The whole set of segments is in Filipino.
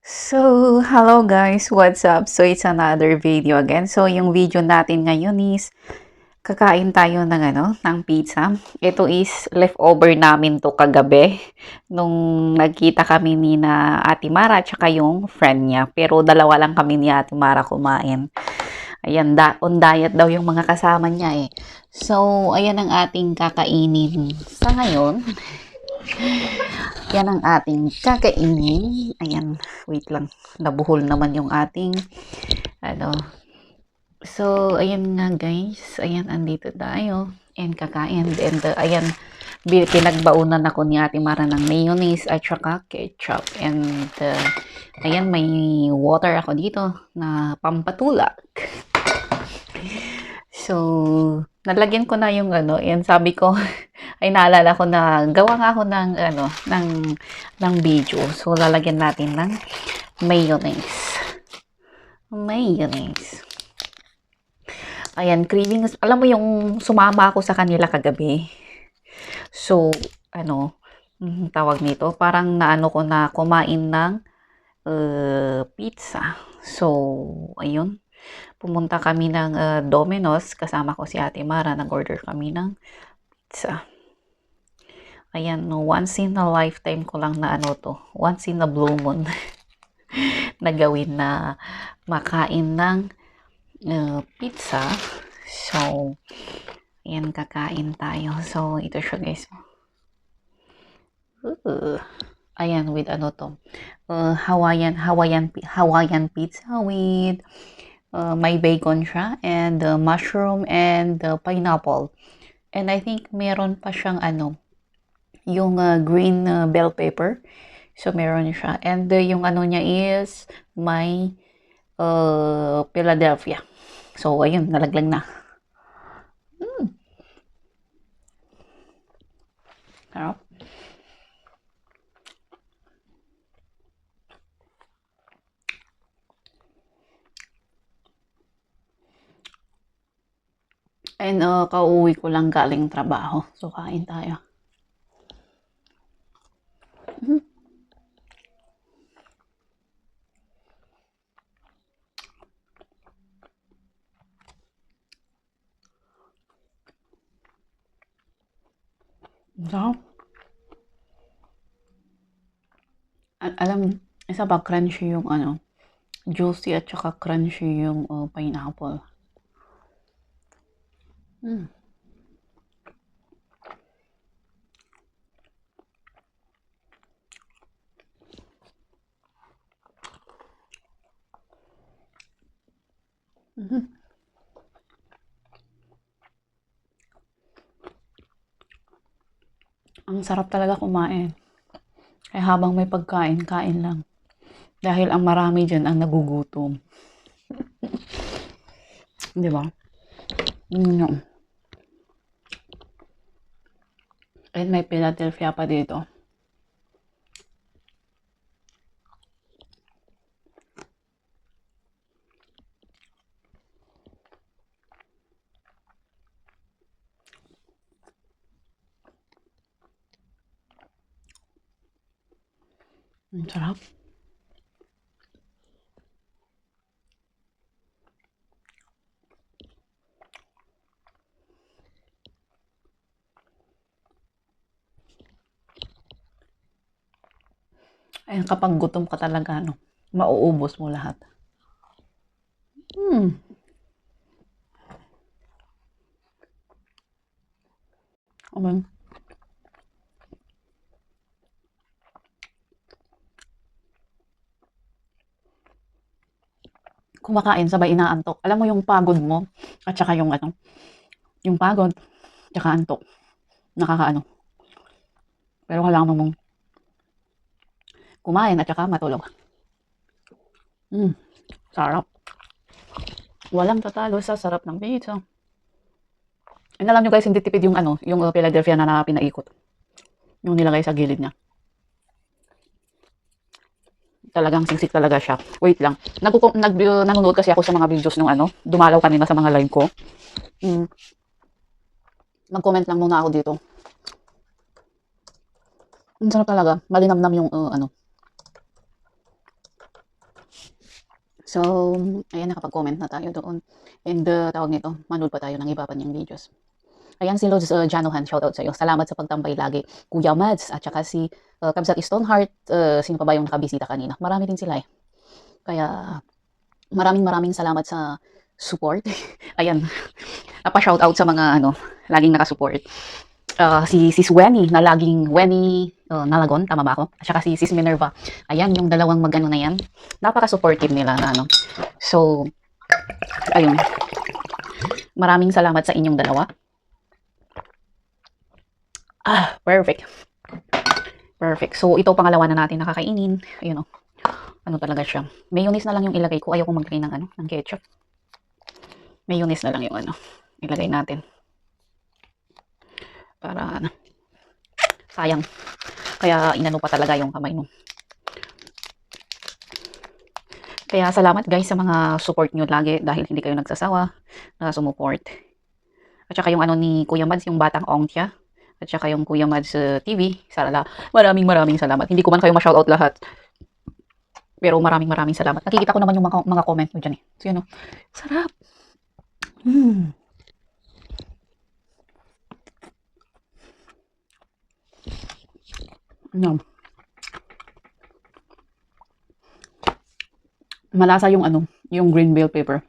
Hello guys, what's up? So, it's another video again. So, yung video natin ngayon is kakain tayo ng ng pizza. Ito is leftover namin to kagabi nung nagkita kami ni na Ate Mara at saka yung friend niya. Pero dalawa lang kami ni Ate Mara kumain. Ayan, on diet daw yung mga kasama niya eh. So, ayan ang ating kakainin sa ngayon. Yan ang ating kakainin. Ayan, wait lang. Nabuhol naman yung ating, ano. So, ayan nga guys. Ayan, andito tayo. And kakain. And, ayan, pinagbaunan ako ni Ate Mara ng mayonnaise at saka ketchup. And, ayan, may water ako dito na pampatulak. So, nalagyan ko na yung yan sabi ko, ay naalala ko na gawa nga ako ng video. So, lalagyan natin ng mayonnaise. Mayonnaise. Ayan, cravings. Alam mo yung sumama ako sa kanila kagabi. So, tawag nito, parang naano ko na kumain ng pizza. So, ayun. Pumunta kami ng Domino's. Kasama ko si Ate Mara. Nag-order kami ng pizza. Ayan, no, once in a lifetime ko lang na once in a blue moon na gawin na makain ng pizza. So, ayan, kakain tayo. So, ito siya guys. Ayan, with Hawaiian pizza with may bacon siya and mushroom and pineapple. And I think meron pa siyang yung green bell pepper. So, meron siya. And yung niya is may Philadelphia. So, ayun, nalaglag na. Sarap. And kauwi ko lang galing trabaho. So, kain tayo. Sarap. Alam, isa pa crunchy yung juicy at saka crunchy yung pineapple. Ang sarap talaga kumain. Kaya habang may pagkain, kain lang. Dahil ang marami dyan ang nagugutom. Di ba? And may Philadelphia pa dito. Ang sarap. Ayan, kapag gutom ka talaga, mauubos mo lahat. Okay. Kumakain, sabay inaantok. Alam mo yung pagod mo, at saka yung yung pagod, tsaka antok. Nakakaano. Pero kailangan mong kumain at saka matulog. Sarap. Walang tatalo sa sarap ng pizza. And alam nyo guys, hindi tipid yung yung Philadelphia na pinaikot. Yung nilagay sa gilid niya. Talagang singsik talaga siya. Wait lang. Nanonood kasi ako sa mga videos nung dumalaw kanina sa mga live ko. Mag-comment lang muna ako dito. Ang sarap talaga. Malinamnam yung So, ayan, nakapag-comment na tayo doon. And tawag nito, manood pa tayo ng iba pa niyang videos. Ayan si Lods Janohan, shoutout sa'yo. Salamat sa pagtambay lagi. Kuya Mads, at saka si Kabsat Stoneheart, sino pa ba yung nakabisita kanina? Marami din sila eh. Kaya maraming salamat sa support. Ayan, pa-shoutout sa mga laging nakasupport. Si Sis Wenny na laging Wenny Nalagon, tama ba ako? At saka si Sis Minerva. Ayan, yung dalawang mag-ano na yan. Napaka-supportive nila na ano. So, ayun. Maraming salamat sa inyong dalawa. Perfect. Perfect. So, ito pangalawa na natin nakakainin. Ayun oh. Ano talaga siya. Mayonnaise na lang yung ilagay ko. Ayaw kong maglagay ng ketchup. Mayonnaise na lang yung ilagay natin. Para sayang. Kaya inano pa talaga yung kamay mo. Kaya salamat guys sa mga support nyo lagi dahil hindi kayo nagsasawa na sumuport. At saka yung ni Kuya Mads, yung Batang Ongtya. At saka yung Kuya Mads TV. Maraming salamat. Hindi ko man kayo ma-shoutout lahat. Pero maraming salamat. Nakikita ko naman yung mga comment mo dyan eh. So yun o. Sarap. Yum. Malasa yung yung green bell pepper.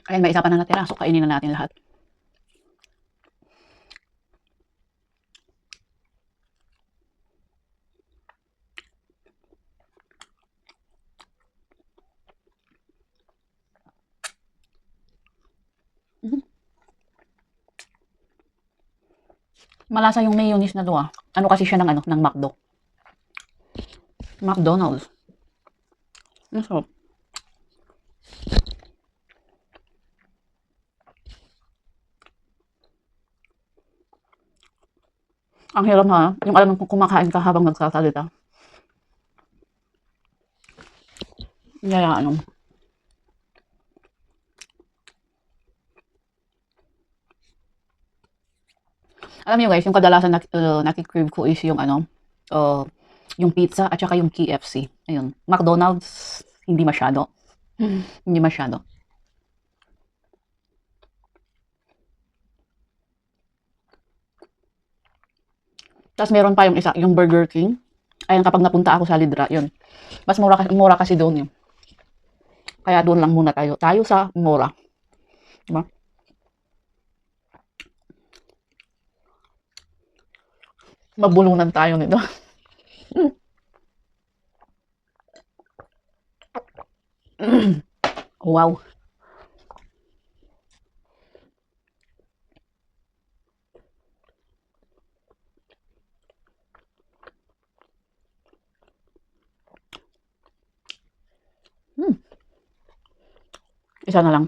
Ayan, may isa pa na natira. So, kainin na natin lahat. Malasa yung mayonnaise na to ah. Ano kasi siya ng McDo. McDonald's. Ang sarap. Ang hirap ha. Yung alam kung kumakain ka habang nagsasalita. Kaya alam niyo guys, yung kadalasan nakikrave ko is yung yung pizza at saka yung KFC. Ayun. McDonald's, hindi masyado. Hindi masyado. Tapos meron pa yung isa, yung Burger King. Ayun, kapag napunta ako sa Lidra, yun. Mas mura kasi doon yun. Kaya doon lang muna tayo. Tayo sa mura. Diba? Mabulunan tayo nito. Wow. Isa na lang.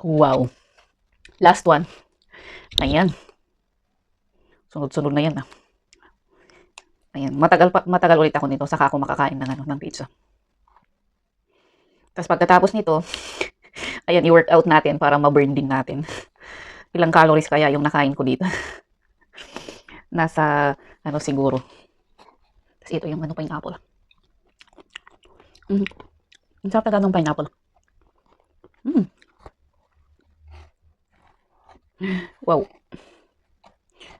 Wow. Last one. Ayan. Sunod-sunod na yan ah. Ayan. Matagal ulit ako nito. Saka ako makakain ng pizza. Tapos pagkatapos nito, ayan, i-work out natin para ma-burn din natin. Ilang calories kaya yung nakain ko dito? Nasa, siguro. Tapos ito yung pineapple. Ang sarap na ng pineapple. Wow.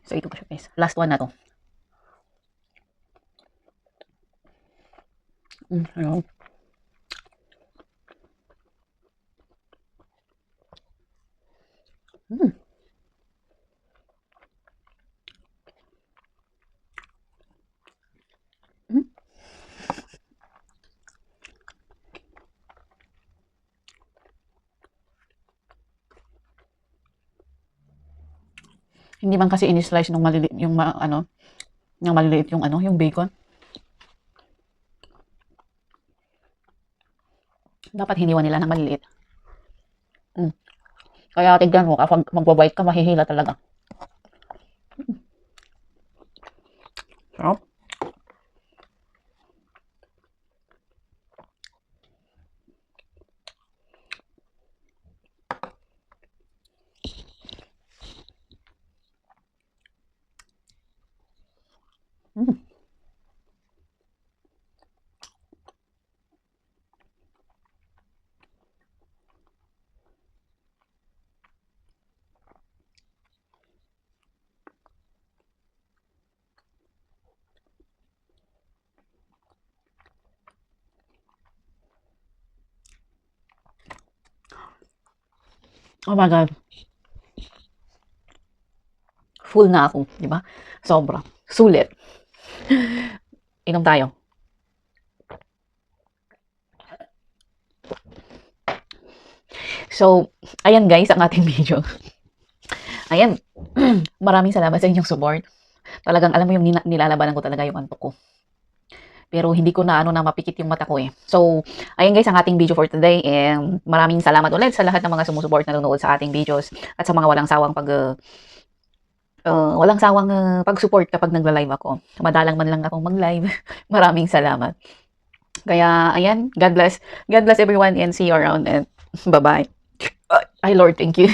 So, ito pa siya guys. Last one na to. Ayun. Hindi man kasi ini-slice nung maliliit yung yung maliliit yung yung bacon. Dapat hiniwan nila ng maliliit. Kaya tignan mo, kapag magbo-bite ka, mahihila talaga. Sarap. Mm. Oh my God. Full na ako, di ba? Sobra. Sulit. Inom tayo. So, ayan guys, ang ating video. Ayan. Maraming salamat sa inyong support. Talagang alam mo yung nilalabanan ko talaga yung antok ko. Pero hindi ko na mapikit yung mata ko eh. So, ayan guys ang ating video for today. And maraming salamat ulit sa lahat ng mga sumusuport na nanonood sa ating videos at sa mga walang sawang pag-support kapag nagla-live ako. Madalang man lang akong mag-live. Maraming salamat. Kaya ayan, God bless. God bless everyone and see you around and bye-bye. Ay Lord, thank you.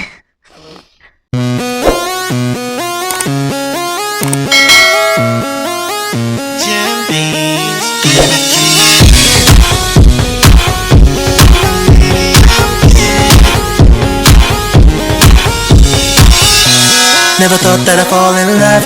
Never thought that I'd fall in love.